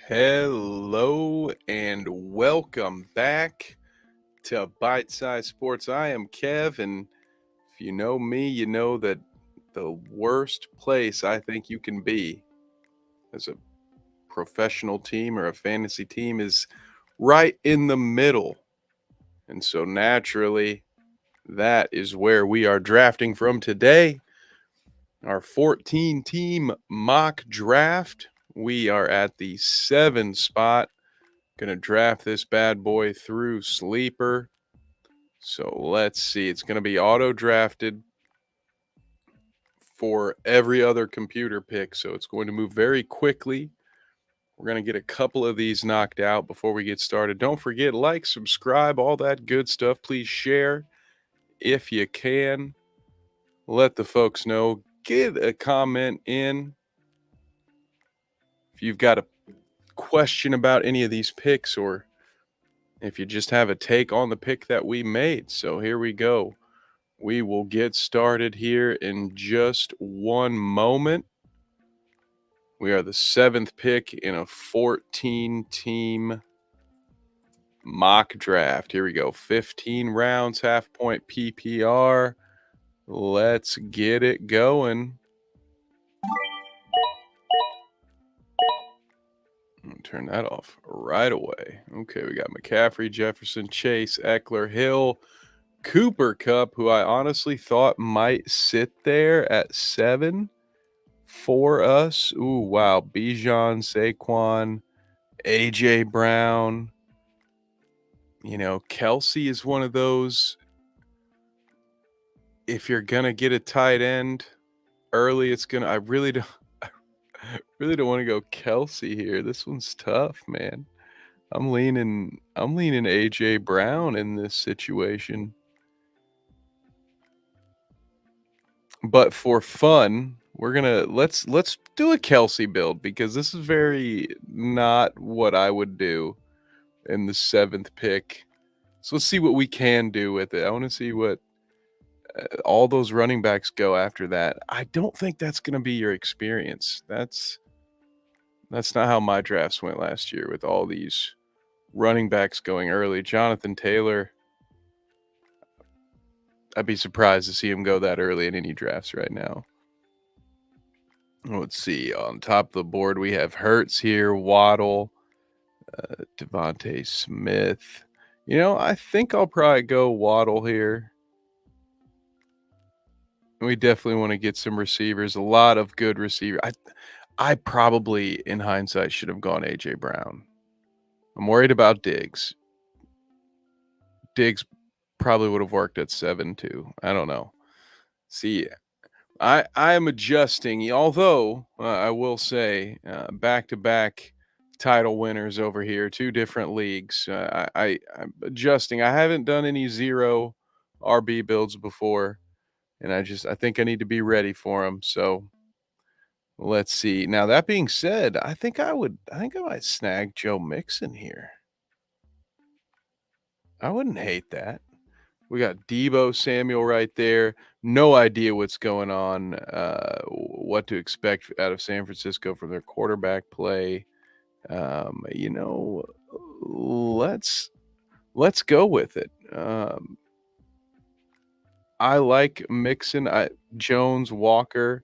Hello and welcome back to Bite Size Sports. I am Kev, and if you know me, you know that the worst place I think you can be as a professional team or a fantasy team is right in the middle. And so naturally, that is where we are drafting from today. Our 14 team mock draft. We are at the 7 spot. Gonna draft this bad boy through Sleeper. So let's see. It's gonna be auto drafted for every other computer pick. So it's going to move very quickly. We're gonna get a couple of these knocked out before we get started. Don't forget, like, subscribe, all that good stuff. Please share if you can. Let the folks know. Get a comment in if you've got a question about any of these picks, or if you just have a take on the pick that we made. So here we go. We will get started here in just one moment. We are the 7th pick in a 14-team mock draft. Here we go. 15 rounds, half point PPR. Let's get it going. Turn that off right away. Okay, we got McCaffrey, Jefferson, Chase, Eckler, Hill, Cooper Kupp, who I honestly thought might sit there at 7 for us. Ooh, wow. Bijan, Saquon, AJ Brown. Kelsey is one of those. If you're gonna get a tight end early, I really don't want to go Kelsey here. This one's tough, man. I'm leaning AJ Brown in this situation. But for fun, let's do a Kelsey build, because this is very not what I would do in the 7th pick. So let's see what we can do with it. I want to see what all those running backs go after that. I don't think that's going to be your experience. That's not how my drafts went last year, with all these running backs going early. Jonathan Taylor, I'd be surprised to see him go that early in any drafts right now. Let's see. On top of the board, we have Hurts here, Waddle, Devontae Smith. I think I'll probably go Waddle here. We definitely want to get some receivers, a lot of good receivers. I probably, in hindsight, should have gone AJ Brown. I'm worried about Diggs. Diggs probably would have worked at 7 too. I don't know. See, I am adjusting, although I will say back-to-back title winners over here, 2 different leagues. I'm adjusting. I haven't done any 0 RB builds before, and I think I need to be ready for them. So let's see. Now, that being said, I think I might snag Joe Mixon here. I wouldn't hate that. We got Deebo Samuel right there. No idea what's going on, what to expect out of San Francisco from their quarterback play. Let's go with it. I like Mixon, Jones, Walker.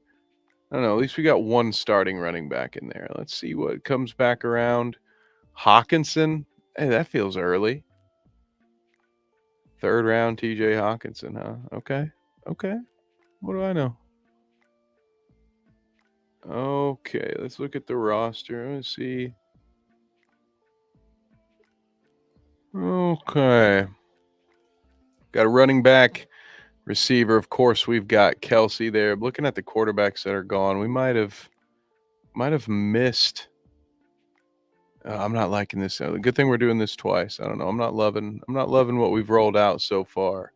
I don't know. At least we got one starting running back in there. Let's see what comes back around. Hawkinson. Hey, that feels early. 3rd round TJ Hawkinson, huh? Okay. What do I know? Okay, let's look at the roster. Let's see. Okay. Got a running back, receiver. Of course, we've got Kelsey there. Looking at the quarterbacks that are gone, we might have missed. I'm not liking this. Good thing we're doing this twice. I don't know. I'm not loving what we've rolled out so far.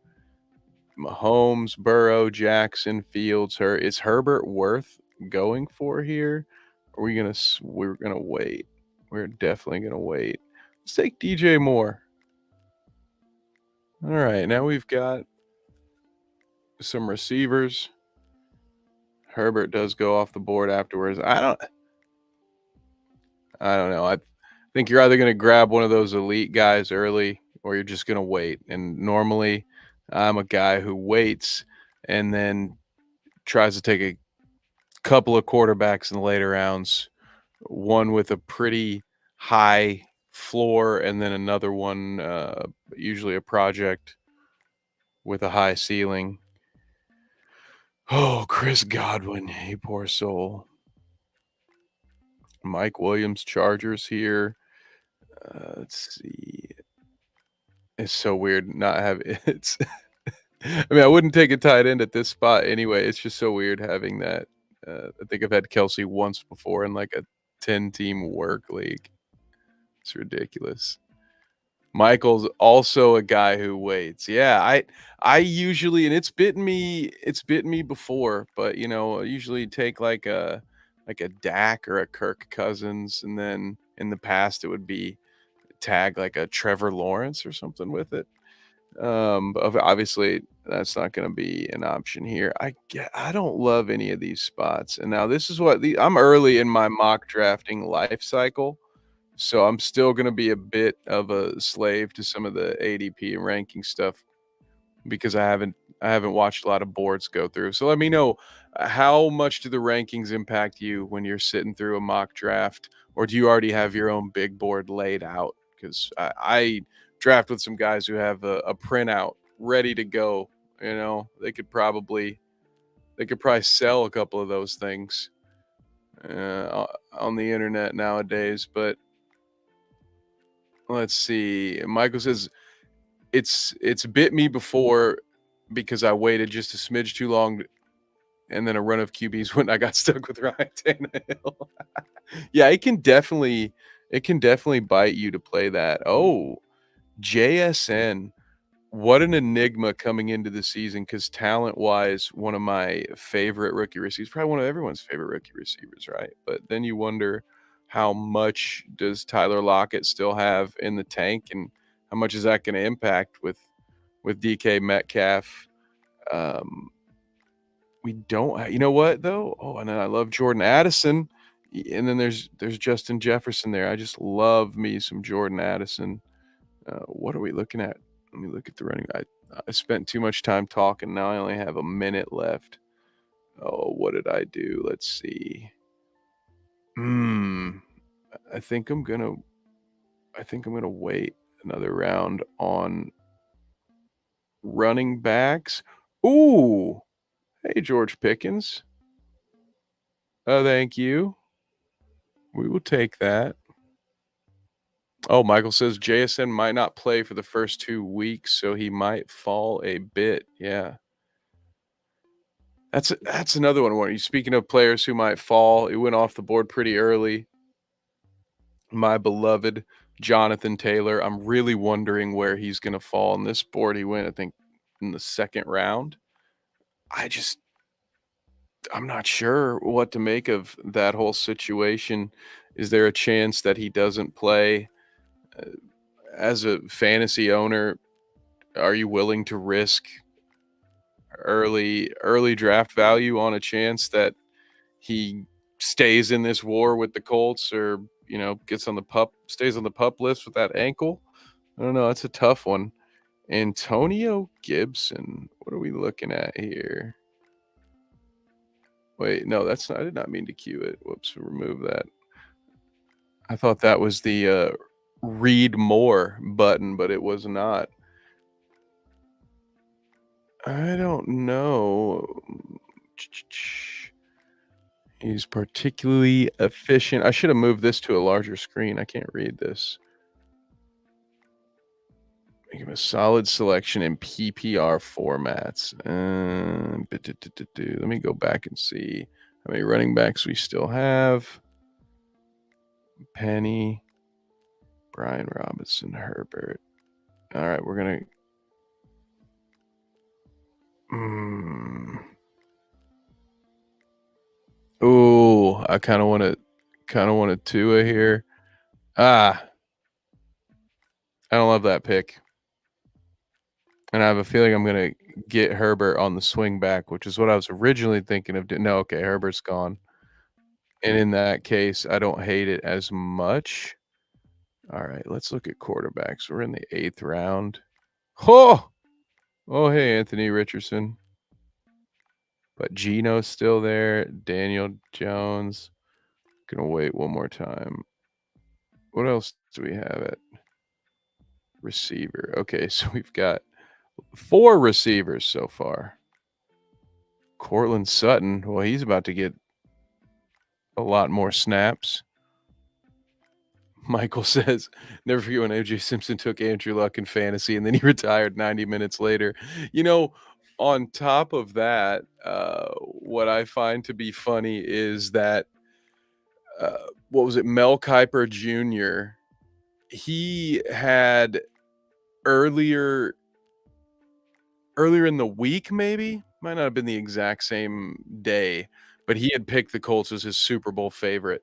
Mahomes, Burrow, Jackson, Fields. Is Herbert worth going for here? We're gonna wait. We're definitely gonna wait. Let's take DJ Moore. All right, now we've got some receivers. Herbert does go off the board afterwards. I don't know. think you're either gonna grab one of those elite guys early or you're just gonna wait. And normally, I'm a guy who waits and then tries to take a couple of quarterbacks in the later rounds, one with a pretty high floor and then another one, usually a project with a high ceiling. Oh, Chris Godwin, you poor soul. Mike Williams, Chargers here. Let's see. It's so weird not having it's I mean, I wouldn't take a tight end at this spot anyway. It's just so weird having that. I think I've had Kelsey once before in like a 10-team work league. It's ridiculous. Michael's also a guy who waits. Yeah, I usually, and it's bitten me before, but I usually take like a Dak or a Kirk Cousins, and then in the past it would be tag like a Trevor Lawrence or something with it. But obviously that's not going to be an option here. I don't love any of these spots. And now this is I'm early in my mock drafting life cycle, so I'm still going to be a bit of a slave to some of the ADP and ranking stuff because I haven't watched a lot of boards go through. So let me know, how much do the rankings impact you when you're sitting through a mock draft, or do you already have your own big board laid out? Because I draft with some guys who have a printout ready to go. They could probably sell a couple of those things on the internet nowadays. But let's see. Michael says it's bit me before because I waited just a smidge too long, and then a run of QBs when I got stuck with Ryan Tannehill. Yeah, it can definitely bite you to play that. Oh, JSN. What an enigma coming into the season, because talent-wise, one of my favorite rookie receivers, probably one of everyone's favorite rookie receivers, right? But then you wonder, how much does Tyler Lockett still have in the tank, and how much is that going to impact with DK Metcalf? Um, we don't. You know what though? Oh, and then I love Jordan Addison, and then there's Justin Jefferson there. I just love me some Jordan Addison. What are we looking at? Let me look at the running. I spent too much time talking. Now I only have a minute left. Oh, what did I do? Let's see. Hmm. I think I'm gonna. I think I'm gonna wait another round on running backs. Ooh. Hey, George Pickens. Oh, thank you. We will take that. Oh, Michael says JSN might not play for the first 2 weeks, so he might fall a bit. Yeah. That's another one where you, speaking of players who might fall, it went off the board pretty early. My beloved Jonathan Taylor. I'm really wondering where he's going to fall on this board. He went, I think, in the second round. I just I'm not sure what to make of that whole situation. Is there a chance that he doesn't play? Uh, as a fantasy owner, are you willing to risk early draft value on a chance that he stays in this war with the Colts, or stays on the pup list with that ankle? I don't know. That's a tough one. Antonio Gibson. What are we looking at here? Wait, no, that's not. I did not mean to cue it. Whoops, remove that. I thought that was the read more button, but it was not. I don't know. He's particularly efficient. I should have moved this to a larger screen. I can't read this. Make him a solid selection in PPR formats. Let me go back and see how many running backs we still have. Penny, Brian Robinson, Herbert. All right, we're gonna. Ooh, I kind of want a Tua here. Ah, I don't love that pick. And I have a feeling I'm gonna get Herbert on the swing back, which is what I was originally thinking of doing. No, okay, Herbert's gone. And in that case, I don't hate it as much. All right, let's look at quarterbacks. We're in the 8th round. Oh, hey, Anthony Richardson. But Geno's still there. Daniel Jones. Gonna wait one more time. What else do we have at receiver? Okay, so we've got 4 receivers so far. Cortland Sutton. Well, he's about to get a lot more snaps. Michael says, never forget when AJ Simpson took Andrew Luck in fantasy and then he retired 90 minutes later. On top of that, what I find to be funny is that, what was it, Mel Kiper Jr., he had earlier in the week, maybe, might not have been the exact same day, but he had picked the Colts as his Super Bowl favorite.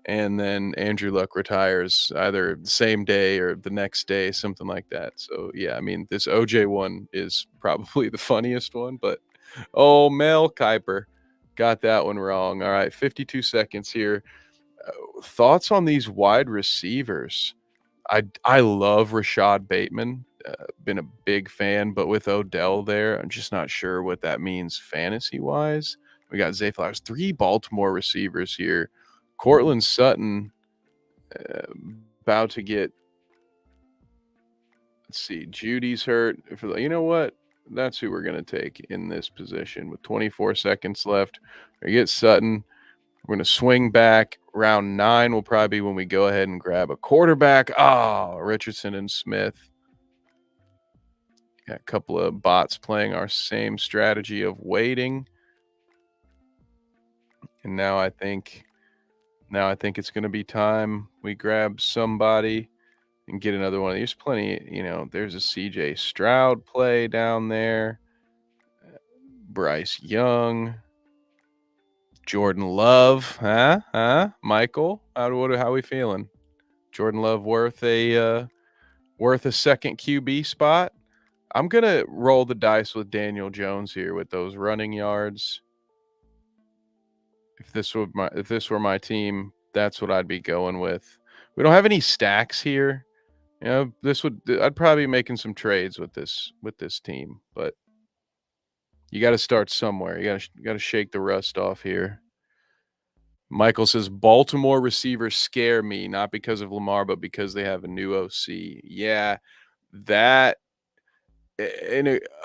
And then Andrew Luck retires either the same day or the next day, something like that. So, yeah, I mean, this OJ one is probably the funniest one, but Mel Kiper got that one wrong. All right, 52 seconds here. Thoughts on these wide receivers? I love Rashad Bateman. Been a big fan, but with Odell there, I'm just not sure what that means fantasy wise. We got Zay Flowers, 3 Baltimore receivers here. Cortland Sutton, about to get. Let's see, Judy's hurt. You know what? That's who we're gonna take in this position with 24 seconds left. We get Sutton. We're going to swing back. Round 9 will probably be when we go ahead and grab a quarterback. Richardson and Smith. Got a couple of bots playing our same strategy of waiting. And now I think it's going to be time we grab somebody and get another one. There's plenty, there's a CJ Stroud play down there. Bryce Young. Jordan Love, Michael, how are we feeling? Jordan Love worth a second QB spot? I'm gonna roll the dice with Daniel Jones here with those running yards. If this were my team, that's what I'd be going with. We don't have any stacks here. I'd probably be making some trades with this team, but you got to start somewhere. You got to shake the rust off here. Michael says Baltimore receivers scare me, not because of Lamar, but because they have a new OC. Yeah, I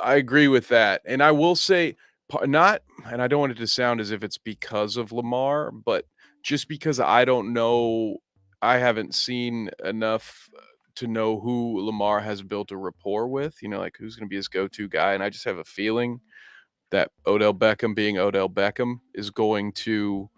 agree with that. And I will say, and I don't want it to sound as if it's because of Lamar, but just because I don't know, I haven't seen enough to know who Lamar has built a rapport with, like who's going to be his go-to guy. And I just have a feeling that Odell Beckham being Odell Beckham is going to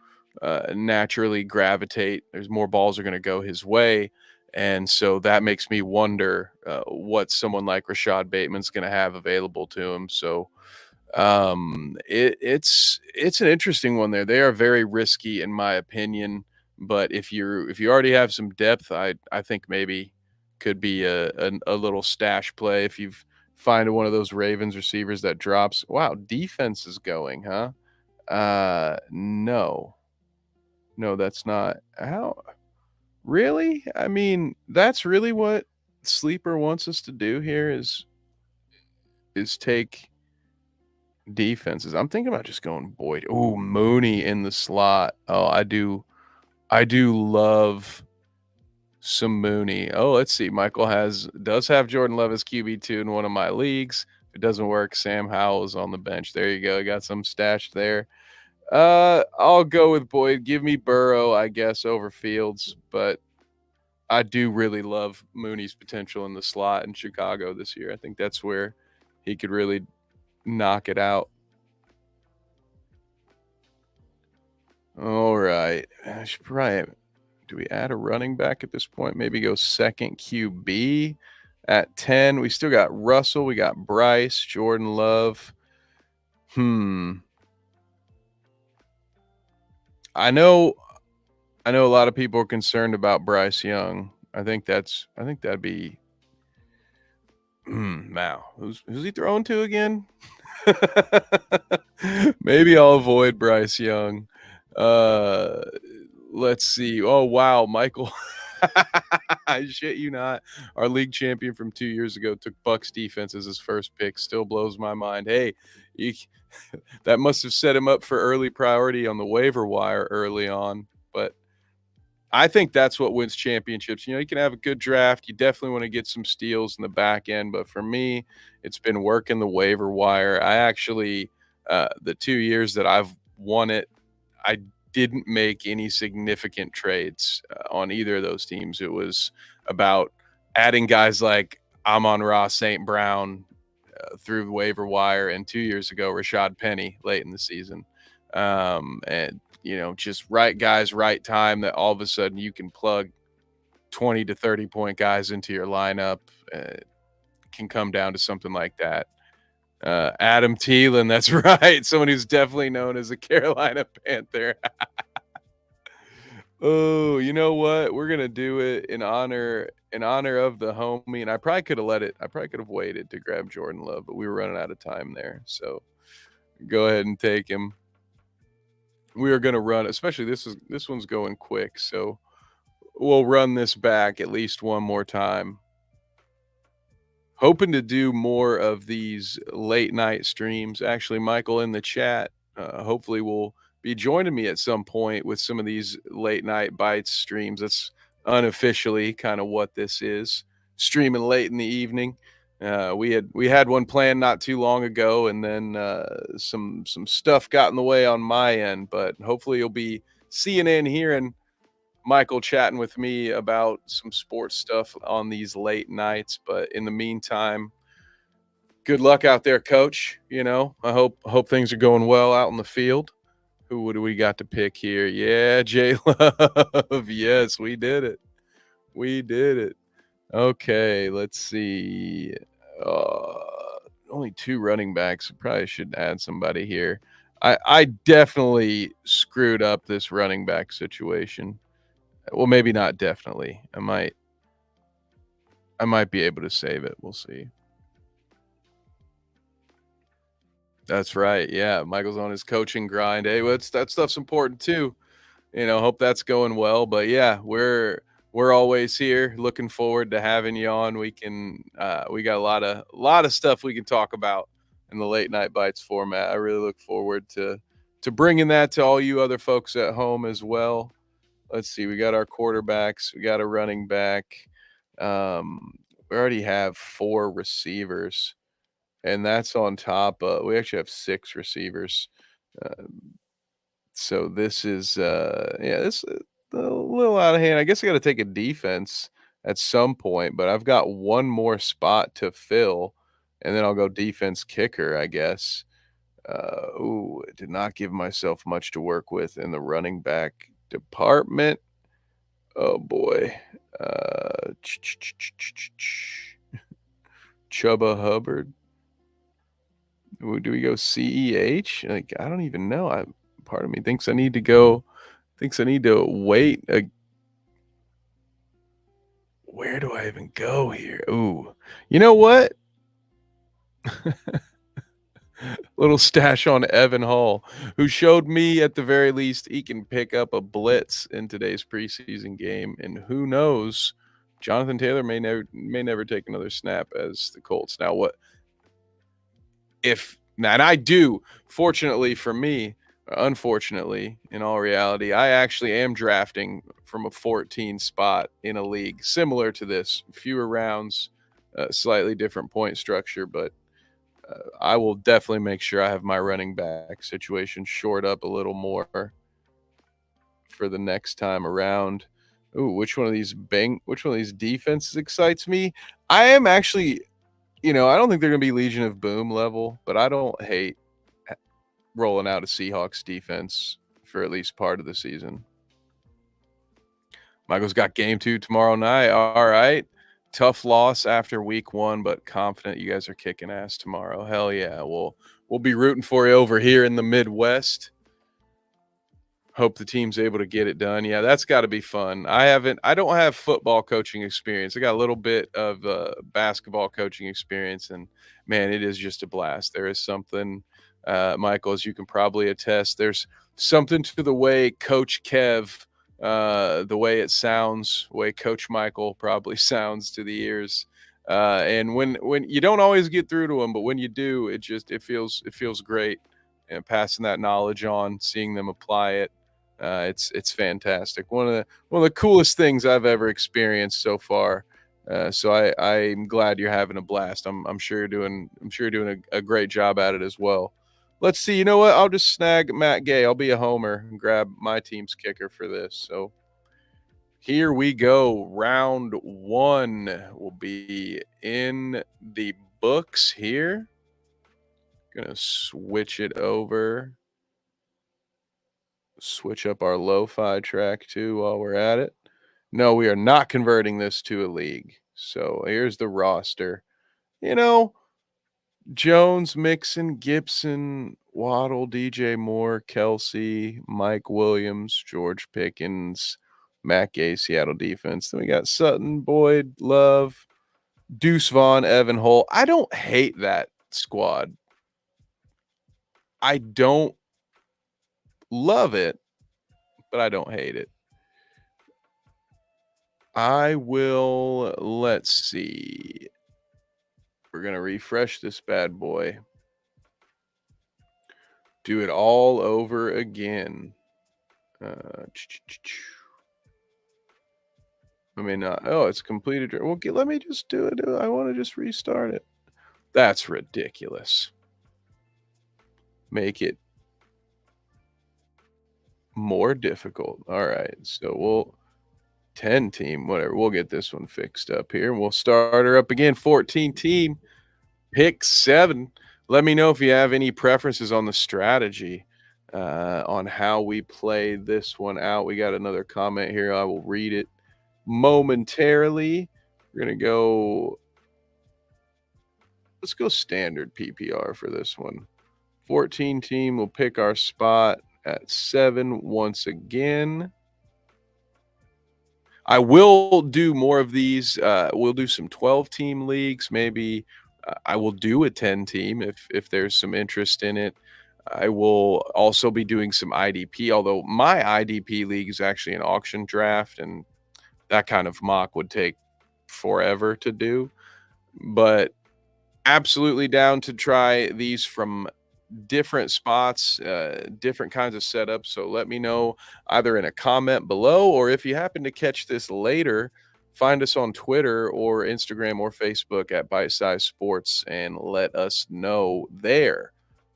naturally gravitate. There's more balls are going to go his way. And so that makes me wonder what someone like Rashad Bateman's going to have available to him. So it's an interesting one there. They are very risky in my opinion. But if you already have some depth, I think maybe could be a little stash play if you've find one of those Ravens receivers that drops. Wow, defense is going, huh? No, that's not how. Really? I mean, that's really what Sleeper wants us to do here is take defenses. I'm thinking about just going Boyd. Oh, Mooney in the slot. Oh, I do love some Mooney. Oh, let's see. Michael does have Jordan Love as QB2 in one of my leagues. If it doesn't work, Sam Howell is on the bench. There you go. Got some stashed there. I'll go with Boyd. Give me Burrow, I guess, over Fields, but I do really love Mooney's potential in the slot in Chicago this year. I think that's where he could really knock it out. All right. I should probably do we add a running back at this point? Maybe go second QB at 10. We still got Russell. We got Bryce, Jordan Love. I know a lot of people are concerned about Bryce Young. I think that'd be wow. Who's he throwing to again? Maybe I'll avoid Bryce Young. Let's see. Oh wow, Michael. I shit you not. Our league champion from 2 years ago took Bucks defense as his first pick. Still blows my mind. Hey, you that must have set him up for early priority on the waiver wire early on, but I think that's what wins championships. You can have a good draft. You definitely want to get some steals in the back end, but for me, it's been working the waiver wire. I actually, the 2 years that I've won it, I didn't make any significant trades on either of those teams. It was about adding guys like Amon-Ra St. Brown through the waiver wire, and 2 years ago, Rashad Penny late in the season. And just right guys, right time, that all of a sudden you can plug 20 to 30 point guys into your lineup. Can come down to something like that. Adam Thielen, that's right. Someone who's definitely known as a Carolina Panther. Oh, you know what? We're gonna do it in honor of the homie. And I probably could have waited to grab Jordan Love, but we were running out of time there. So go ahead and take him. We are gonna run, especially this one's going quick, so we'll run this back at least one more time. Hoping to do more of these late night streams. Actually, Michael in the chat, hopefully will be joining me at some point with some of these late night bites streams. That's unofficially kind of what this is. Streaming late in the evening. We had one planned not too long ago, and then some stuff got in the way on my end. But hopefully, you'll be seeing and hearing Michael chatting with me about some sports stuff on these late nights. But in the meantime, good luck out there, Coach. I hope things are going well out in the field. Who do we got to pick here? Yeah, J Love. Yes, we did it. We did it. Okay, let's see. Only 2 running backs. Probably should add somebody here. I definitely screwed up this running back situation. Well, maybe not definitely. I might be able to save it. We'll see. That's right. Yeah, Michael's on his coaching grind. Hey, that stuff's important too. Hope that's going well. But yeah, we're always here. Looking forward to having you on. We got a lot of stuff we can talk about in the late night bites format. I really look forward to bringing that to all you other folks at home as well. Let's see. We got our quarterbacks. We got a running back. We already have 4 receivers, and that's on top of, we actually have 6 receivers. So this is this is a little out of hand. I guess I got to take a defense at some point, but I've got one more spot to fill, and then I'll go defense kicker, I guess. Did not give myself much to work with in the running back department. Oh boy. Chuba Hubbard. Do we go CEH? Like, I don't even know. Part of me thinks I need to wait. Where do I even go here? Ooh, you know what? Little stash on Evan Hall, who showed me at the very least he can pick up a blitz in today's preseason game. And who knows, Jonathan Taylor may never take another snap as the Colts. Now, and I do, fortunately for me, unfortunately, in all reality, I actually am drafting from a 14 spot in a league similar to this. Fewer rounds, slightly different point structure, but I will definitely make sure I have my running back situation shored up a little more for the next time around. Ooh, which one of these defenses excites me? I am actually, I don't think they're going to be Legion of Boom level, but I don't hate rolling out a Seahawks defense for at least part of the season. Michael's got game 2 tomorrow night. All right. Tough loss after week 1, but confident you guys are kicking ass tomorrow. Hell yeah. We'll be rooting for you over here in the Midwest. Hope the team's able to get it done. Yeah, that's got to be fun. I don't have football coaching experience. I got a little bit of basketball coaching experience, and man, it is just a blast. There is something, Michael, as you can probably attest, there's something to the way Coach Kev the way it sounds, the way Coach Michael probably sounds to the ears. And when you don't always get through to them, but when you do, it feels great. And passing that knowledge on, seeing them apply it, it's fantastic. One of the coolest things I've ever experienced so far. So I'm glad you're having a blast. I'm sure you're doing a great job at it as well. Let's see. You know what? I'll just snag Matt Gay. I'll be a homer and grab my team's kicker for this. So here we go. Round one will be in the books here. Gonna switch it over. Switch up our lo-fi track too while we're at it. No, we are not converting this to a league. So here's the roster. You know, Jones, Mixon, Gibson, Waddle, DJ Moore, Kelsey, Mike Williams, George Pickens, Matt Gay, Seattle defense. Then we got Sutton, Boyd, Love, Deuce Vaughn, Evan Hull. I don't hate that squad. I don't love it, but I don't hate it. Let's see. We're going to refresh this bad boy. Do it all over again. It's completed. Well, let me just do it. I want to just restart it. That's ridiculous. Make it more difficult. All right. So 10 team, whatever. We'll get this one fixed up here. We'll start her up again. 14 team, pick 7. Let me know if you have any preferences on the strategy, on how we play this one out. We got another comment here. I will read it momentarily. We're going to go. Let's go standard PPR for this one. 14 team will pick our spot at 7 once again. I will do more of these. We'll do some 12 team leagues. Maybe I will do a 10 team if there's some interest in it. I will also be doing some IDP, although my IDP league is actually an auction draft, and that kind of mock would take forever to do. But absolutely down to try these from different spots, different kinds of setups. So let me know either in a comment below, or if you happen to catch this later, find us on Twitter or Instagram or Facebook at Bite Size Sports and let us know there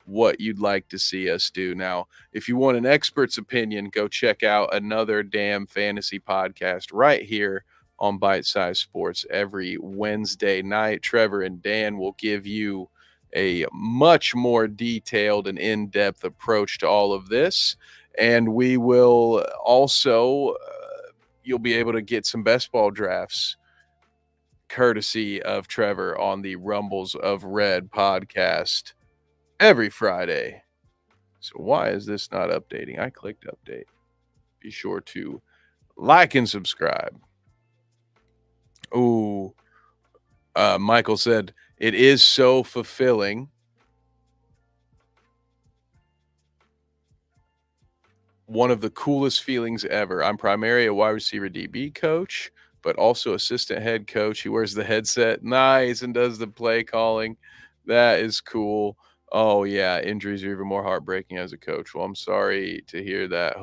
what you'd like to see us do. Now, if you want an expert's opinion, go check out Another Damn Fantasy podcast right here on Bite Size Sports every Wednesday night. Trevor and Dan will give you a much more detailed and in-depth approach to all of this. And we will also, you'll be able to get some best ball drafts courtesy of Trevor on the Rumbles of Red podcast every Friday. So why is this not updating? I clicked update. Be sure to like and subscribe. Ooh, Michael said, it is so fulfilling. One of the coolest feelings ever. I'm primarily a wide receiver DB coach, but also assistant head coach. He wears the headset, nice, and does the play calling. That is cool. Oh yeah, injuries are even more heartbreaking as a coach. Well, I'm sorry to hear that.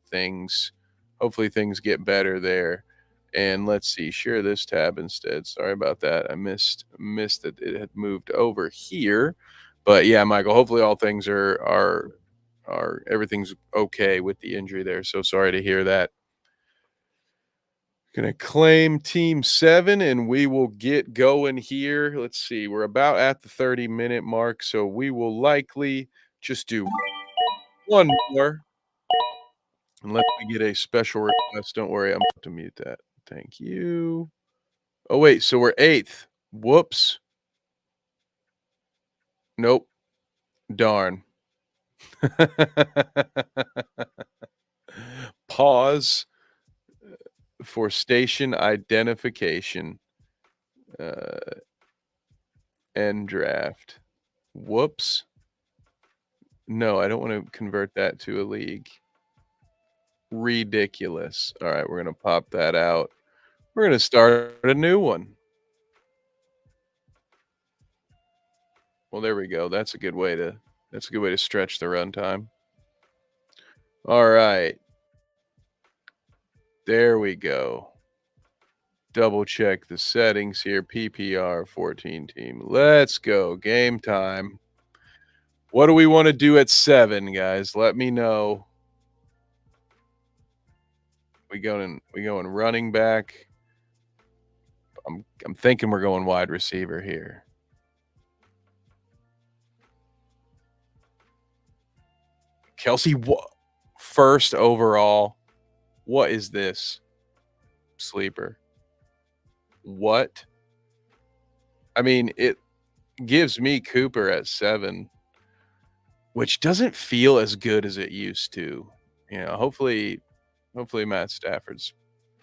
Things, hopefully things get better there. And let's see, share this tab instead. Sorry about that. I missed that it had moved over here. But yeah, Michael, hopefully all things are everything's okay with the injury there. So sorry to hear that. Gonna claim team 7 and we will get going here. Let's see, we're about at the 30-minute mark, so we will likely just do one more unless we get a special request. Don't worry, I'm about to mute that. Thank you. Oh wait, so we're 8th. Whoops. Nope. Darn. Pause for station identification. End draft. Whoops. No, I don't want to convert that to a league. ridiculous. All right, we're gonna pop that out. We're gonna start a new one. Well, there we go. That's a good way to stretch the runtime. All right, there we go. Double check the settings here. PPR 14 team. Let's go. Game time. What do we want to do at 7, guys? Let me know. We going running back. I'm thinking we're going wide receiver here. Kelsey, first overall. What is this? Sleeper. What? I mean, it gives me Cooper at 7, which doesn't feel as good as it used to. Hopefully Matt Stafford's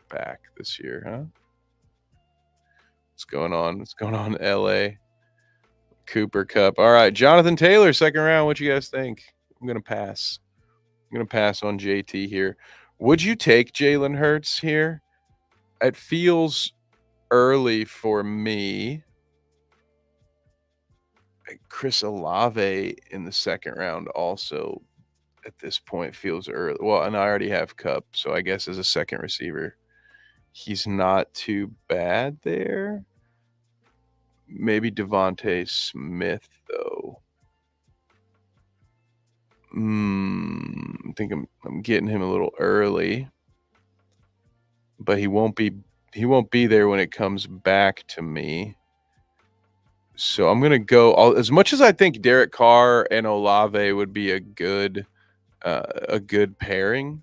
back this year, huh? What's going on? What's going on in LA? Cooper Cup. All right, Jonathan Taylor, second round. What you guys think? I'm gonna pass. I'm gonna pass on JT here. Would you take Jalen Hurts here? It feels early for me. Chris Olave in the second round also at this point feels early. Well, and I already have Cup, so I guess as a second receiver, he's not too bad there. Maybe Devontae Smith though. I think I'm getting him a little early, but he won't be there when it comes back to me. So I'm gonna go. As much as I think Derek Carr and Olave would be a good pairing,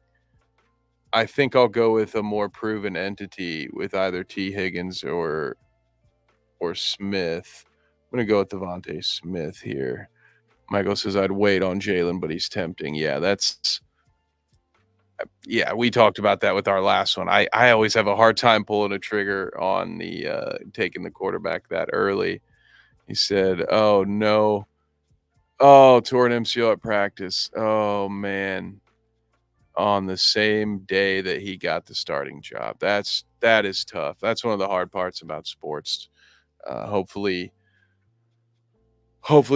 I think I'll go with a more proven entity with either T Higgins or Smith. I'm gonna go with Devontae Smith here. Michael says I'd wait on Jalen, but he's tempting. Yeah, we talked about that with our last one. I always have a hard time pulling a trigger on the taking the quarterback that early. He said, "Oh no, oh torn MCL at practice. Oh man, on the same day that he got the starting job. That is tough. That's one of the hard parts about sports. Hopefully,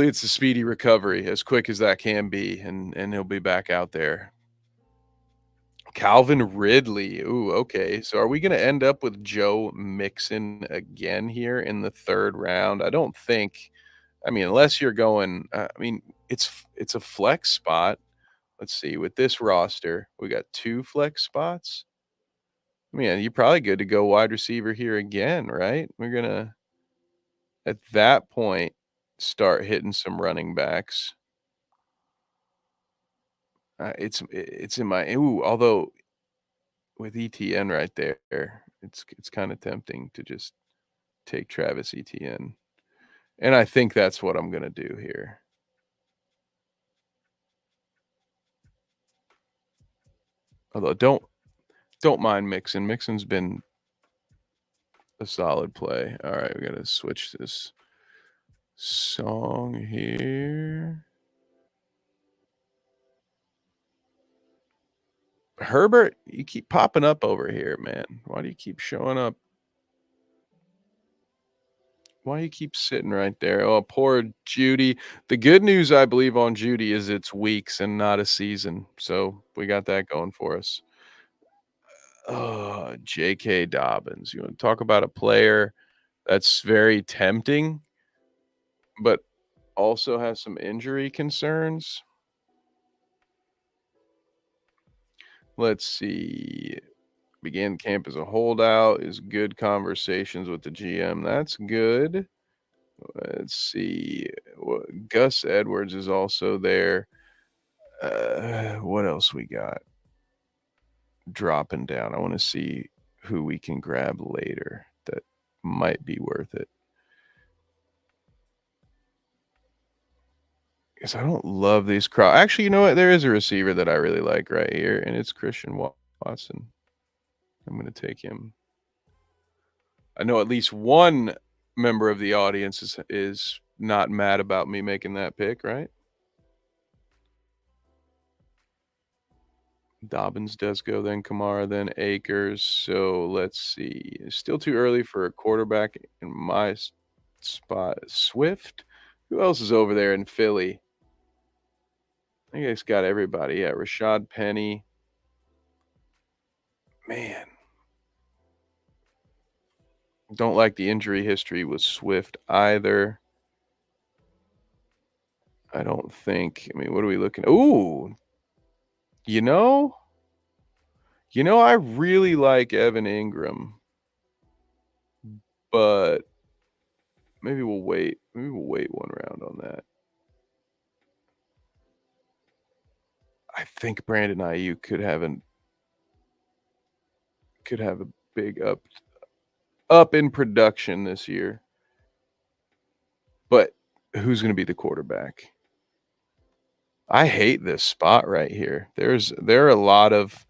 it's a speedy recovery, as quick as that can be, and he'll be back out there." Calvin Ridley. Ooh, okay. So are we going to end up with Joe Mixon again here in the third round? I don't think. I mean, unless you're going. It's a flex spot. Let's see. With this roster, we got 2 flex spots. I mean, you're probably good to go wide receiver here again, right? We're gonna at that point start hitting some running backs. It's in my although with ETN right there, it's kind of tempting to just take Travis Etienne. And I think that's what I'm gonna do here. Although don't mind Mixon. Mixon's been a solid play. All right, we gotta switch this song here. Herbert, you keep popping up over here, man. Why do you keep showing up? Why do you keep sitting right there? Oh, poor Judy. The good news, I believe, on Judy is it's weeks and not a season. So we got that going for us. Oh, J.K. Dobbins. You want to talk about a player that's very tempting, but also has some injury concerns? Let's see. Began camp as a holdout, is good conversations with the GM. That's good. Let's see. Gus Edwards is also there. What else we got? Dropping down. I want to see who we can grab later that might be worth it. Because I don't love these crowd. Actually, you know what? There is a receiver that I really like right here, and it's Christian Watson. I'm going to take him. I know at least one member of the audience is not mad about me making that pick, right? Dobbins does go, then Kamara, then Akers. So let's see. It's still too early for a quarterback in my spot. Swift? Who else is over there in Philly? I think it's got everybody. Yeah, Rashad Penny. Man, don't like the injury history with Swift either. I don't think. I mean, what are we looking? Ooh, you know, I really like Evan Ingram, but maybe we'll wait. Maybe we'll wait one round on that. I think Brandon Ayuk could have a big up in production this year. But who's going to be the quarterback? I hate this spot right here. There are a lot of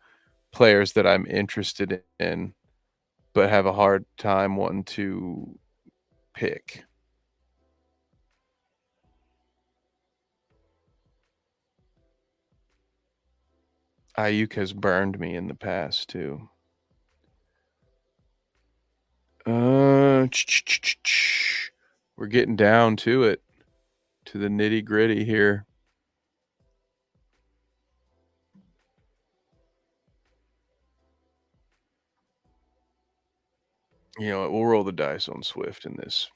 players that I'm interested in, but have a hard time wanting to pick. Ayuk has burned me in the past too. We're getting down to it, to the nitty gritty here. You know what? We'll roll the dice on Swift in this.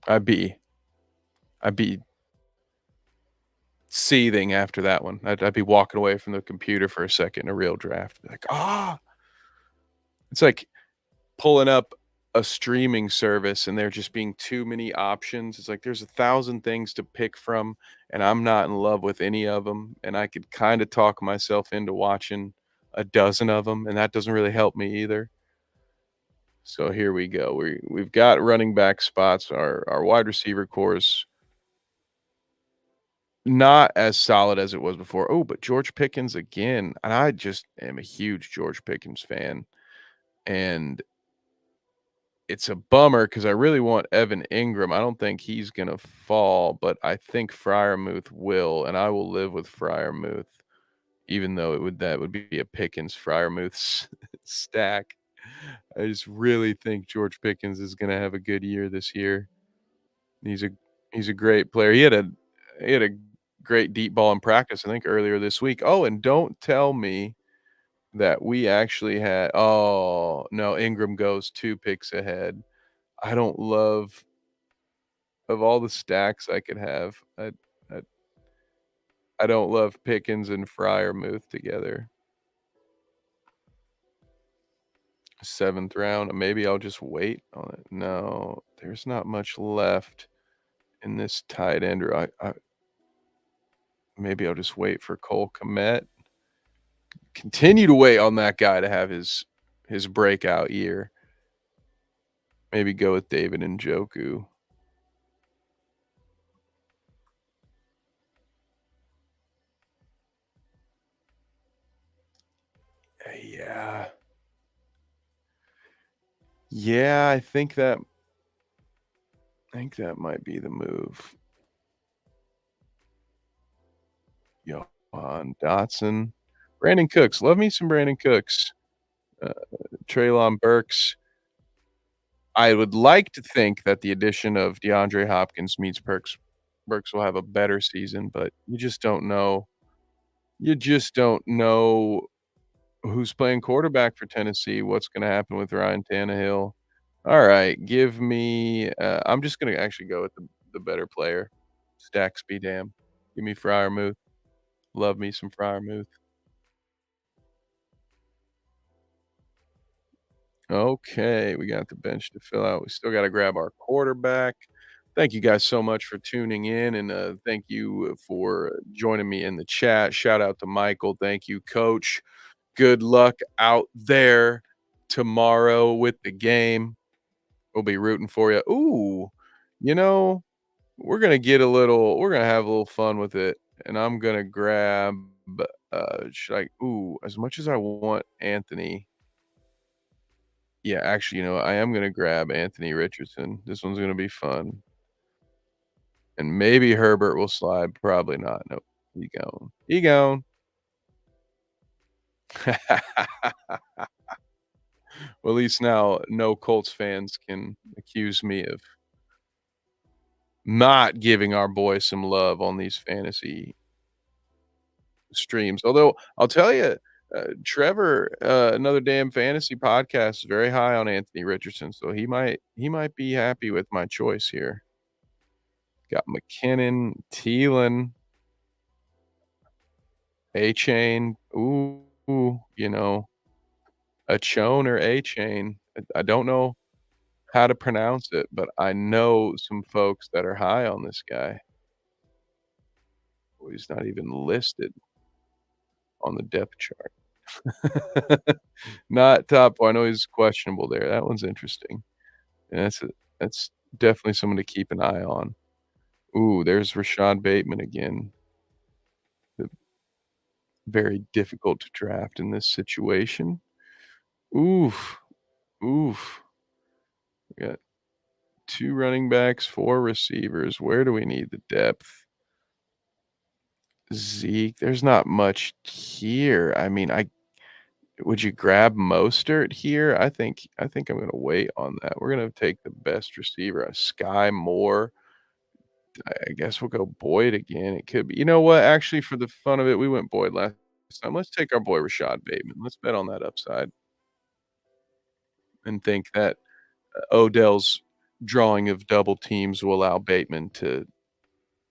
I'd be I'd be seething after that one. I'd be walking away from the computer for a second in a real draft. Be like, it's like pulling up a streaming service and there just being too many options. It's like there's 1,000 things to pick from, and I'm not in love with any of them. And I could kind of talk myself into watching a dozen of them, and that doesn't really help me either. So here we go. We've got running back spots. Our wide receiver course not as solid as it was before. Oh, but George Pickens again. And I just am a huge George Pickens fan. And it's a bummer because I really want Evan Ingram. I don't think he's gonna fall, but I think Freiermuth will, and I will live with Freiermuth, even though that would be a Pickens Freiermuth stack. I just really think George Pickens is gonna have a good year this year. He's a he's a great player. He had a great deep ball in practice, I think, earlier this week. Oh, and don't tell me that we actually had oh, no, Ingram goes 2 picks ahead. I don't love of all the stacks I could have, I I don't love Pickens and Freiermuth together. 7th round, maybe I'll just wait on it. No, there's not much left in this tight end, or I maybe I'll just wait for Cole Kmet. Continue to wait on that guy to have his breakout year. Maybe go with David Njoku. Yeah. Yeah, I think that might be the move. Johan Dotson. Brandon Cooks. Love me some Brandon Cooks. Uh, Treylon Burks. I would like to think that the addition of DeAndre Hopkins means Burks will have a better season, but you just don't know. You just don't know who's playing quarterback for Tennessee, what's gonna happen with Ryan Tannehill. Alright, give me, I'm just gonna actually go with the better player. Stacks be damned. Give me Freiermuth. Love me some Freiermuth. Okay, we got the bench to fill out. We still gotta grab our quarterback. Thank you guys so much for tuning in, and, thank you for joining me in the chat. Shout out to Michael. Thank you, coach. Good luck out there tomorrow with the game. We'll be rooting for you. Ooh, you know, we're gonna have a little fun with it, and I'm gonna grab, should I ooh, as much as I want Anthony yeah, actually, I am gonna grab Anthony Richardson. This one's gonna be fun. And maybe Herbert will slide, probably not. Nope, he gone. He gone. Well, at least now no Colts fans can accuse me of not giving our boy some love on these fantasy streams. Although I'll tell you, Trevor, another damn fantasy podcast, is very high on Anthony Richardson, so he might be happy with my choice here. Got McKinnon, Thielen, A-Chain. Ooh, a Chone or A-Chain. I don't know how to pronounce it, but I know some folks that are high on this guy. Oh, he's not even listed on the depth chart. Not top 4. I know he's questionable there. That one's interesting. And that's definitely someone to keep an eye on. Ooh, there's Rashad Bateman again. The very difficult to draft in this situation. Oof, oof. We got 2 running backs, 4 receivers. Where do we need the depth? Zeke, there's not much here. I mean, I would you grab Mostert here? I think I'm gonna wait on that. We're gonna take the best receiver, Sky Moore. I guess we'll go Boyd again. It could be, you know what? Actually, for the fun of it, we went Boyd last time. Let's take our boy Rashad Bateman. Let's bet on that upside and think that Odell's drawing of double teams will allow Bateman to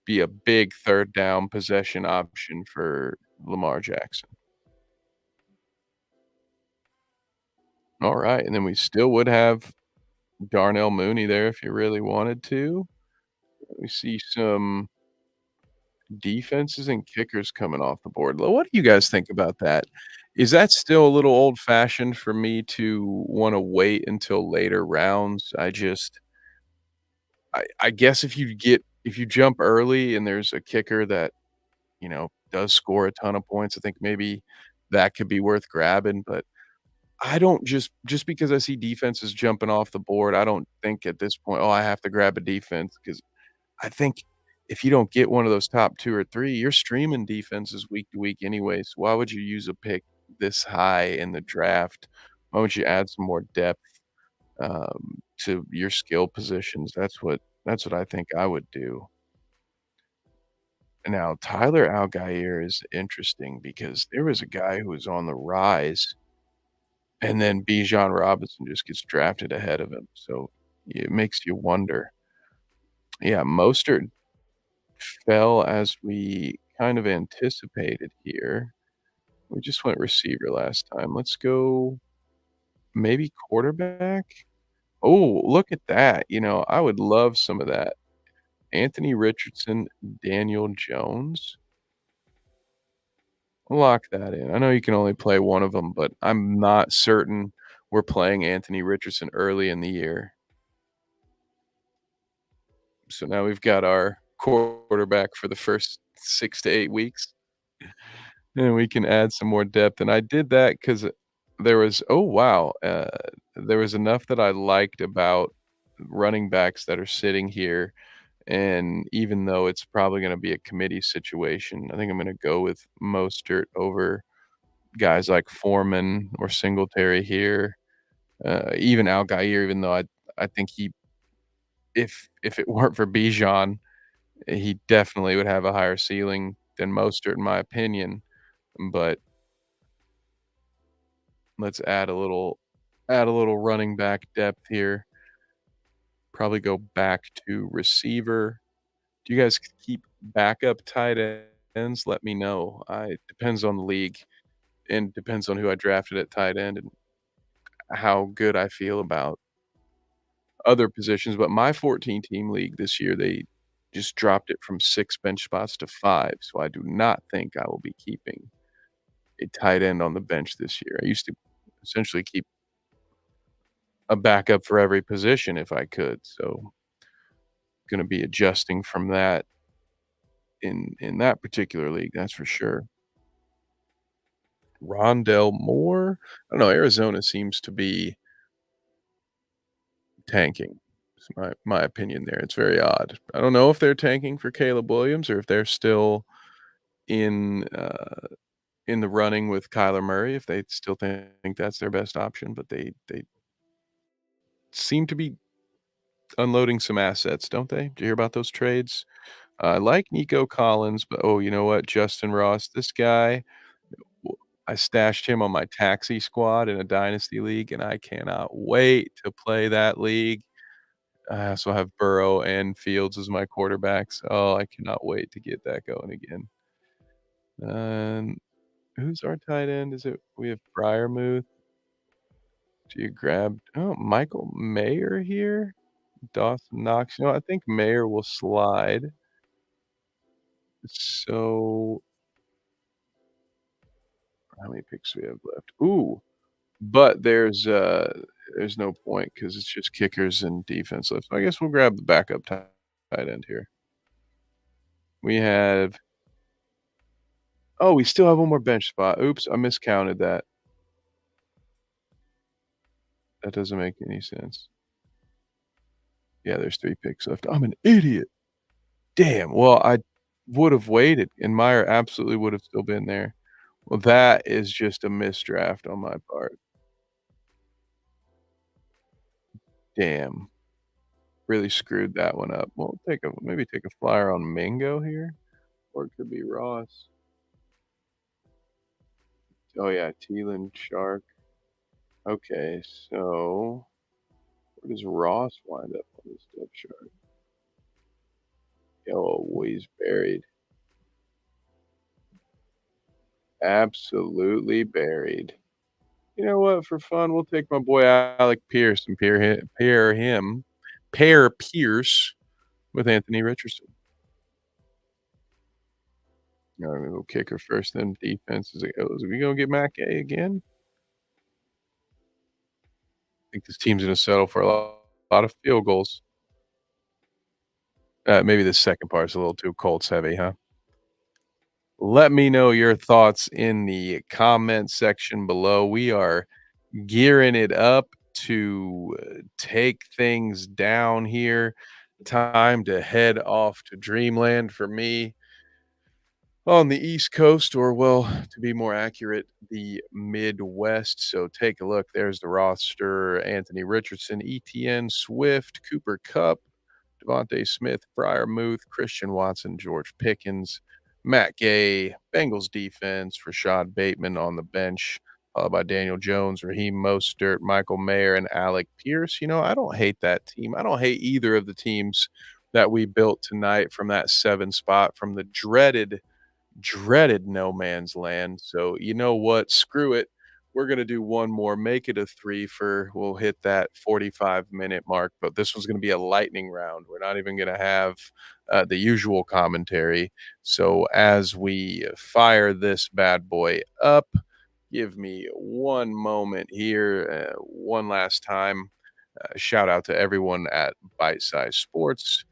be a big 3rd down possession option for Lamar Jackson. Alright, and then we still would have Darnell Mooney there if you really wanted to. We see some defenses and kickers coming off the board. What do you guys think about that? Is that still a little old-fashioned for me to wanna wait until later rounds? I guess if you jump early and there's a kicker that, does score a ton of points, I think maybe that could be worth grabbing, but I don't just because I see defenses jumping off the board, I don't think at this point, "Oh, I have to grab a defense," because I think if you don't get one of those top 2 or 3, you're streaming defenses week to week anyways. Why would you use a pick this high in the draft? Why don't you add some more depth, to your skill positions? That's what I think I would do. Now, Tyler Algier is interesting because there was a guy who was on the rise, and then Bijan Robinson just gets drafted ahead of him, so it makes you wonder. Yeah, Mostert fell as we kind of anticipated here. We just went receiver last time. Let's go maybe quarterback? Oh, look at that. I would love some of that. Anthony Richardson, Daniel Jones. Lock that in. I know you can only play one of them, but I'm not certain we're playing Anthony Richardson early in the year. So now we've got our quarterback for the first 6 to 8 weeks. And we can add some more depth, and I did that because there was oh, wow, there was enough that I liked about running backs that are sitting here, and even though it's probably gonna be a committee situation, I think I'm gonna go with Mostert over guys like Foreman or Singletary here, even Algier, even though I think if it weren't for Bijan, he definitely would have a higher ceiling than Mostert in my opinion, but let's add a little running back depth here. Probably go back to receiver. Do you guys keep backup tight ends? Let me know. I depends on the league and depends on who I drafted at tight end and how good I feel about other positions, but my 14-team league this year, they just dropped it from 6 bench spots to 5, so I do not think I will be keeping a tight end on the bench this year. I used to essentially keep a backup for every position if I could, so gonna be adjusting from that in that particular league, that's for sure. Rondell Moore? I don't know, Arizona seems to be tanking. It's my opinion there, it's very odd. I don't know if they're tanking for Caleb Williams or if they're still in, in the running with Kyler Murray if they still think that's their best option, but they seem to be unloading some assets, don't they? Did you hear about those trades? I like Nico Collins, but, oh, you know what? Justin Ross, this guy, w I stashed him on my taxi squad in a dynasty league, and I cannot wait to play that league. I also have Burrow and Fields as my quarterbacks. Oh, I cannot wait to get that going again. And who's our tight end? Is it we have Freiermuth. Do you grab Michael Mayer here? Dawson Knox. You know, I think Mayer will slide. So how many picks do we have left? Ooh, but there's no point because it's just kickers and defense left. So I guess we'll grab the backup tight end here. We have we still have one more bench spot. Oops, I miscounted that. That doesn't make any sense. Yeah, there's 3 picks left. I'm an idiot. Damn, well, I would have waited, and Meyer absolutely would have still been there. Well, that is just a misdraft on my part. Damn, really screwed that one up. Well, maybe take a flyer on Mingo here, or it could be Ross. Oh, yeah, Thielen, Shark. Okay, so where does Ross wind up on this depth chart? Oh, he's buried. Absolutely buried. You know what? For fun, we'll take my boy Alec Pierce and pair Pierce with Anthony Richardson. We'll kicker first, then defense as it goes. Are we gonna get Mac A again? I think this team's gonna settle for a lot of field goals. Maybe the second part's a little too Colts heavy, huh? Let me know your thoughts in the comment section below. We are gearing it up to take things down here. Time to head off to dreamland for me on the East Coast, or well, to be more accurate, the Midwest. So take a look. There's the roster: Anthony Richardson, ETN, Swift, Cooper Cup, Devontae Smith, Muth, Christian Watson, George Pickens, Matt Gay, Bengals defense, Rashad Bateman on the bench, followed by Daniel Jones, Raheem Mostert, Michael Mayer, and Alec Pierce. You know, I don't hate that team. I don't hate either of the teams that we built tonight from that 7 spot from the dreaded no man's land. So you know what? Screw it. We're gonna do one more, make it a 3 for we'll hit that 45-minute mark, but this one's gonna be a lightning round. We're not even gonna have, the usual commentary. So as we fire this bad boy up, give me one moment here, one last time. Shout out to everyone at Bite Size Sports.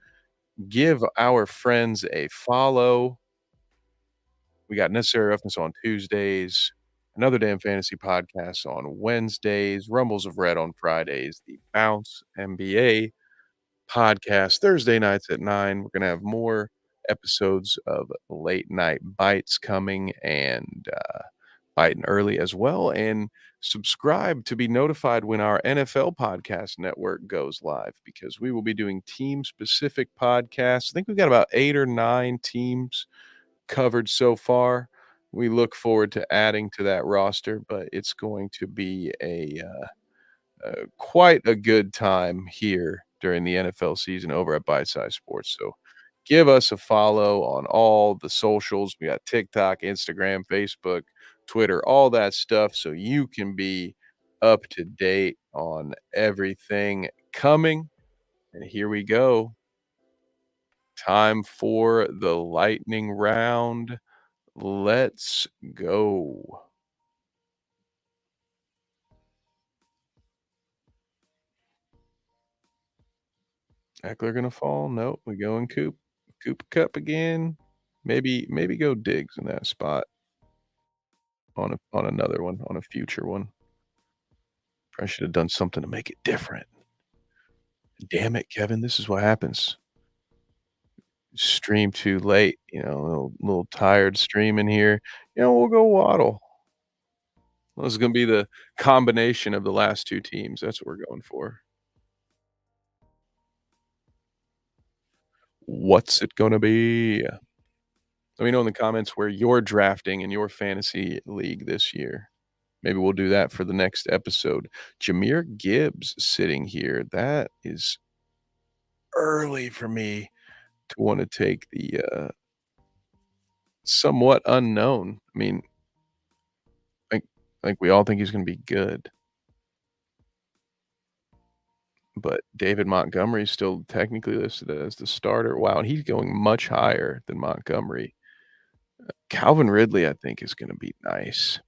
Give our friends a follow. We got Necessary Roughness on Tuesdays, Another Damn Fantasy Podcast on Wednesdays, Rumbles of Red on Fridays, the Bounce NBA podcast Thursday nights at 9. We're gonna have more episodes of Late Night Bites coming and, biting early as well, and subscribe to be notified when our NFL podcast network goes live because we will be doing team-specific podcasts. I think we've got about 8 or 9 teams covered so far. We look forward to adding to that roster, but it's going to be quite a good time here during the NFL season over at Bite Size Sports. So give us a follow on all the socials. We got TikTok, Instagram, Facebook, Twitter, all that stuff, so you can be up to date on everything coming. And here we go. Time for the lightning round. Let's go. Eckler gonna fall? Nope, we going Cooper Cup again. Maybe go Diggs in that spot on another one, on a future one. I should have done something to make it different. Damn it, Kevin, this is what happens. stream too late, a little tired streaming here. We'll go Waddle. This is gonna be the combination of the last 2 teams. That's what we're going for. What's it gonna be? Let me know in the comments where you're drafting in your fantasy league this year. Maybe we'll do that for the next episode. Jahmyr Gibbs sitting here. That is early for me to wanna take the, somewhat unknown. I mean, I think we all think he's gonna be good, but David Montgomery is still technically listed as the starter. Wow, and he's going much higher than Montgomery. Calvin Ridley, I think, is gonna be nice.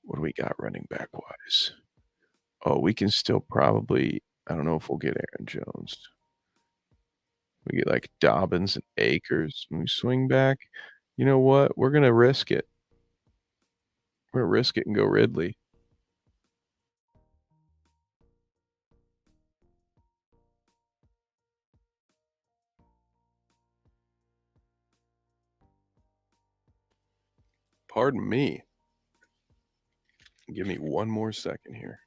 What do we got running back wise? Oh, we can still probably I don't know if we'll get Aaron Jones. We get, like, Dobbins and Akers when we swing back. You know what? We're gonna risk it. We're gonna risk it and go Ridley. Pardon me. Give me one more second here.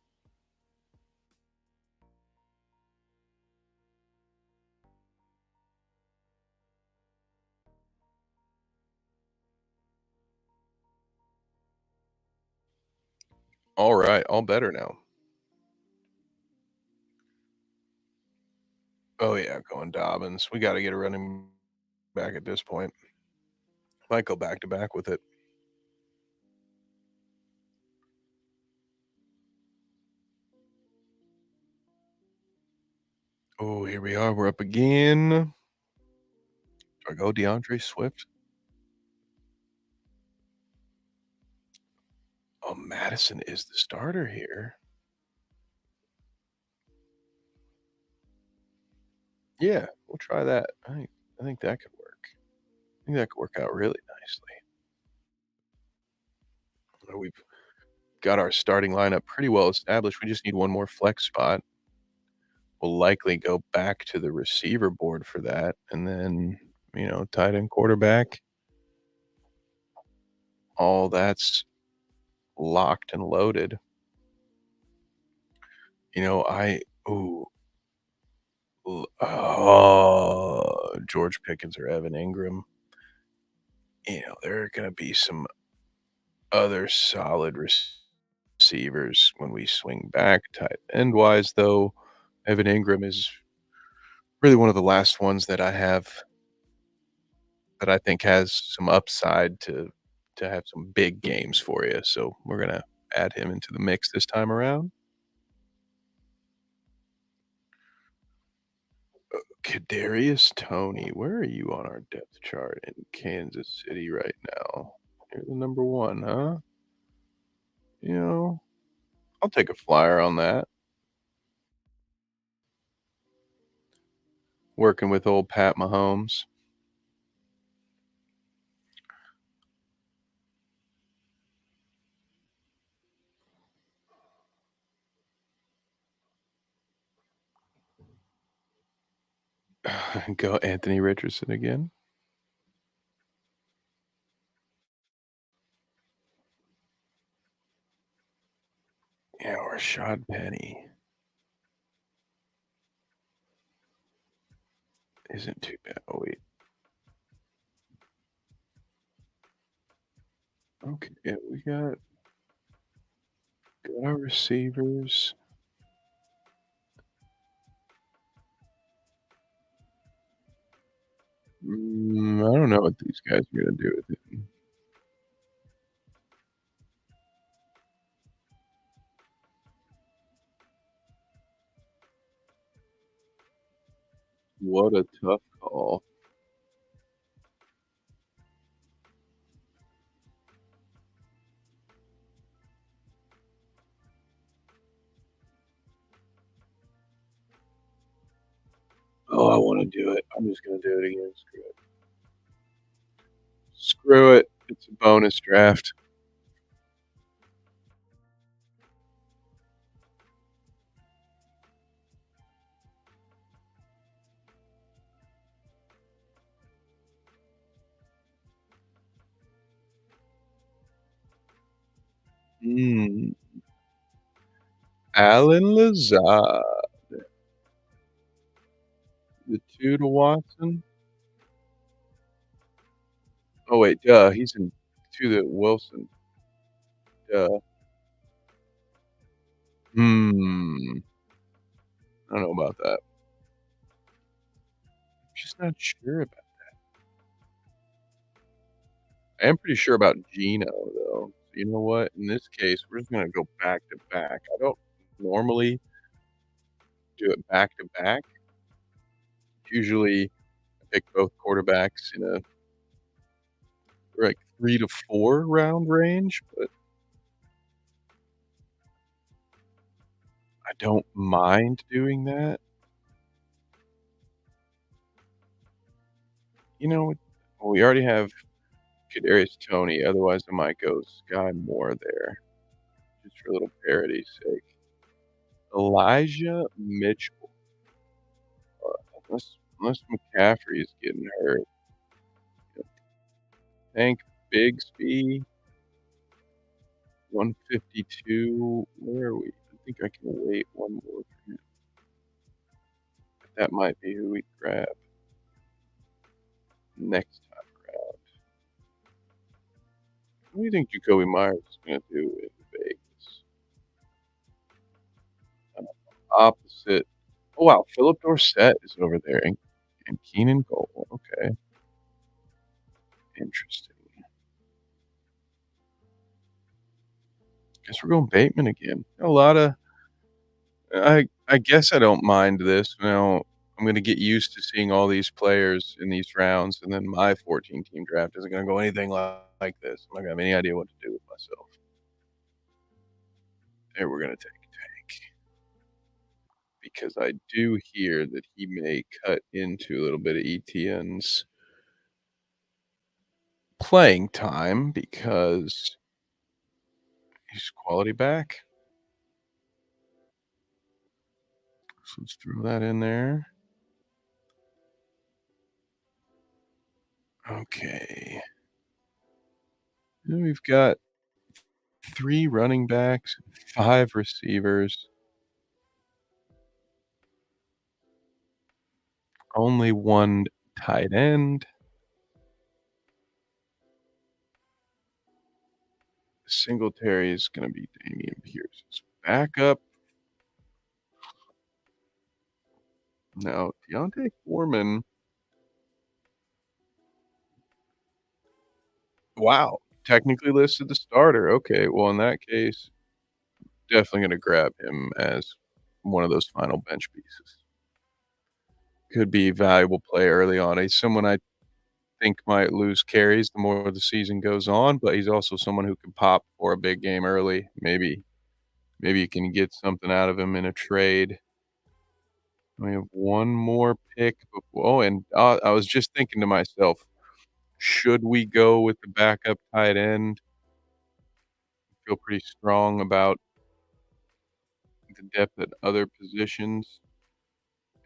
Alright, all better now. Oh, yeah, going Dobbins. We gotta get a running back at this point. Might go back to back with it. Oh, here we are. We're up again. Do I go DeAndre Swift? Oh, Madison is the starter here. Yeah, we'll try that. I think that could work. I think that could work out really nicely. We've got our starting lineup pretty well established. We just need one more flex spot. We'll likely go back to the receiver board for that, and then, tight end, quarterback, all that's locked and loaded. I ooh, George Pickens or Evan Ingram. There are gonna be some other solid receivers when we swing back. Tight end wise, though, Evan Ingram is really one of the last ones that I have that I think has some upside to have some big games for you. So we're gonna add him into the mix this time around. Kadarius Toney, where are you on our depth chart in Kansas City right now? You're the number one, huh? You know, I'll take a flyer on that. Working with old Pat Mahomes. Go Anthony Richardson again. Yeah, or Rashad Penny isn't too bad. Oh wait, okay, yeah, we got our receivers. I don't know what these guys are gonna do with it. What a tough call. Oh, I wanna do it. I'm just gonna do it again. Screw it. Screw it. It's a bonus draft. Mm, Allen Lazard, the 2 to Watson? Oh, wait, duh, he's in 2 to Wilson, duh. Hmm, I don't know about that. I'm just not sure about I am pretty sure about Geno, though. So you know what? In this case, we're just gonna go back to back. I don't normally do it back to back. Usually, I pick both quarterbacks in a, like, 3 to 4 round range, but I don't mind doing that. You know, well, we already have Kadarius Toney, otherwise I might go Sky Moore there, just for a little parity's sake. Elijah Mitchell, unless McCaffrey is getting hurt. Tank Bigsby, 152. Where are we? I think I can wait one more for him. That might be who we grab next time around. What do you think Jacoby Myers is gonna do in Vegas? Opposite. Oh wow, Philip Dorsett is over there and Keenan Cole. Okay, interesting. Guess we're going Bateman again. A lot of I guess I don't mind this. I'm gonna get used to seeing all these players in these rounds, and then my 14 team draft isn't gonna go anything like this. I'm not gonna have any idea what to do with myself. There, we're gonna take Tank because I do hear that he may cut into a little bit of ETN's playing time because he's quality back. So let's throw that in there. Okay. Then we've got 3 running backs, 5 receivers, only 1 tight end. Singletary is gonna be Dameon Pierce's backup. Now, Deontay Foreman, wow, technically listed the starter. Okay, well, in that case, definitely gonna grab him as one of those final bench pieces. Could be a valuable play early on. He's someone I think might lose carries the more the season goes on, but he's also someone who can pop for a big game early. Maybe you can get something out of him in a trade. We have one more pick before oh, and, I was just thinking to myself, should we go with the backup tight end? Feel pretty strong about the depth at other positions,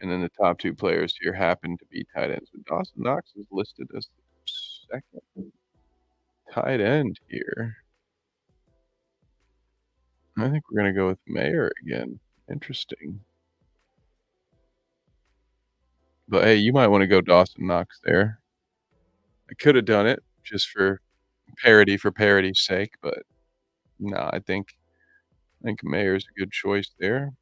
and then the top 2 players here happen to be tight ends. But Dawson Knox is listed as the 2nd tight end here. I think we're gonna go with Mayer again. Interesting. But, hey, you might wanna go Dawson Knox there. I coulda done it just for parity's sake, but no, I think Mayer's a good choice there.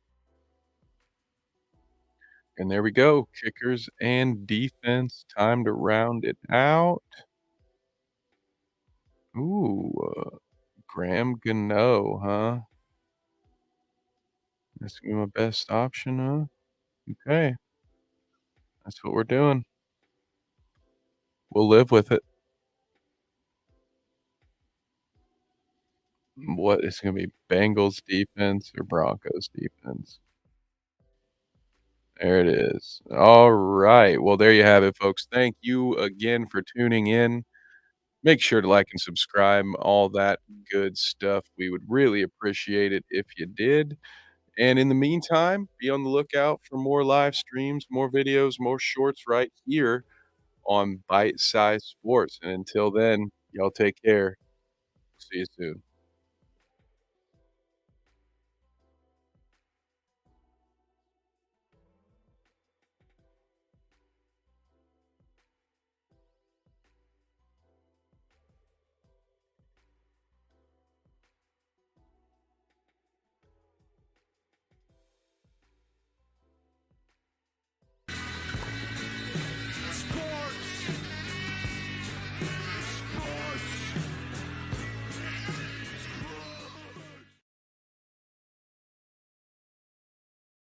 And there we go, kickers and defense. Time to round it out. Ooh, Graham Gano, huh? That's gonna be my best option, huh? Okay, that's what we're doing. We'll live with it. What is gonna be Bengals defense or Broncos defense? There it is. All right. Well, there you have it, folks. Thank you again for tuning in. Make sure to like and subscribe, all that good stuff. We would really appreciate it if you did. And in the meantime, be on the lookout for more live streams, more videos, more shorts right here on Bite Size Sports. And until then, y'all take care. See you soon.